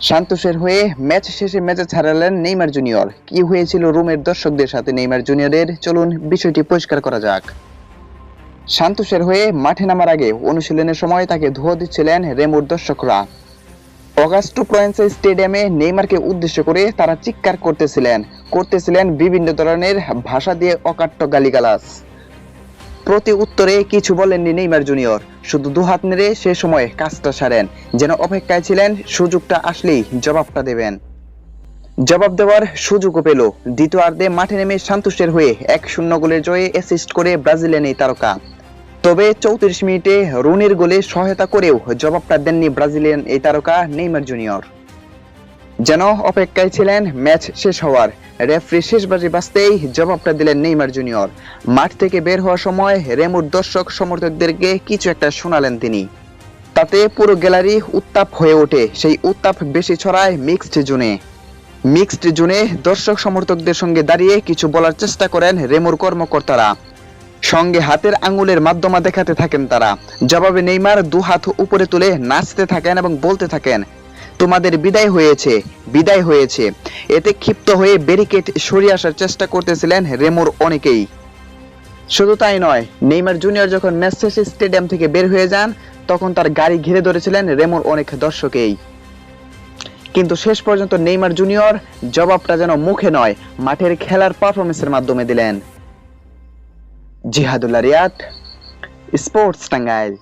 সান্তোসের হয়ে ম্যাচ শেষে মেজাজ হারালেন নেইমার জুনিয়র। কি হয়েছিল রোমের দর্শকদের সাথে নেইমার জুনিয়রের, চলুন বিষয়টি পরিষ্কার করা যাক। সান্তোসের হয়ে মাঠে নামার আগে অনুশীলনের সময় তাকে ধোয়া দিচ্ছিলেন রেমোর দর্শকরা। অগাস্টো প্রয়েন্সে স্টেডিয়ামে নেইমারকে উদ্দেশ্য করে তারা চিৎকার করতেছিলেন বিভিন্ন ধরনের ভাষা দিয়ে অকাট্য গালিগালাজ। প্রতি উত্তরে কিছু বলেননি নেইমার জুনিয়র, শুধু দুহাত নেড়ে সে সময় কাজটা সারেন, যেন অপেক্ষায় ছিলেন সুযোগটা আসলেই জবাবটা দেবেন। জবাব দেওয়ার সুযোগও পেল। দ্বিতীয়ার্ধে মাঠে নেমে সান্তোসের হয়ে 1-0 গোলের জয়ে অ্যাসিস্ট করে ব্রাজিলিয়ান এই তারকা। তবে 34 মিনিটে রুনির গোলে সহায়তা করেও জবাবটা দেননি ব্রাজিলিয়ান এই তারকা নেইমার জুনিয়র। যেন অপেক্ষায় ছিলেন ম্যাচ শেষ হওয়ার। রেফারি শেষ বাজি বাজতেই জবাবটা দিলেন নেইমার জুনিয়র। মাঠ থেকে বের হওয়ার সময় রেমোর দর্শক সমর্থকদেরকে কিছু একটা শোনালেন তিনি। তাতে পুরো গ্যালারি উত্তাপ হয়ে ওঠে। সেই উত্তাপ বেশি ছড়ায় মিক্সড জোনে দর্শক সমর্থকদের সঙ্গে দাঁড়িয়ে কিছু বলার চেষ্টা করেন রেমোর কর্মকর্তারা। সঙ্গে হাতের আঙ্গুলের মাধ্যমে দেখাতে থাকেন তারা। জবাবে নেইমার দু হাত উপরে তুলে নাচতে থাকেন এবং বলতে থাকেন, তোমাদের বিদায় হয়েছে। এতে ক্ষিপ্ত হয়ে ব্যারিকেড সরিয়ে আসার চেষ্টা করতেছিলেন রেমোর অনেকেই। শুধু তাই নয়, নেইমার জুনিয়র যখন ম্যাচ শেষে স্টেডিয়াম থেকে বের হয়ে যান, তখন তার গাড়ি ঘিরে ধরেছিলেন রেমোর অনেক দর্শকেই। কিন্তু শেষ পর্যন্ত নেইমার জুনিয়র জবাবটা যেন মুখে নয়, মাঠের খেলার পারফরমেন্সের মাধ্যমে দিলেন। জিহাদুল্লাহ রিয়াদ, স্পোর্টস টাঙ্গাইল।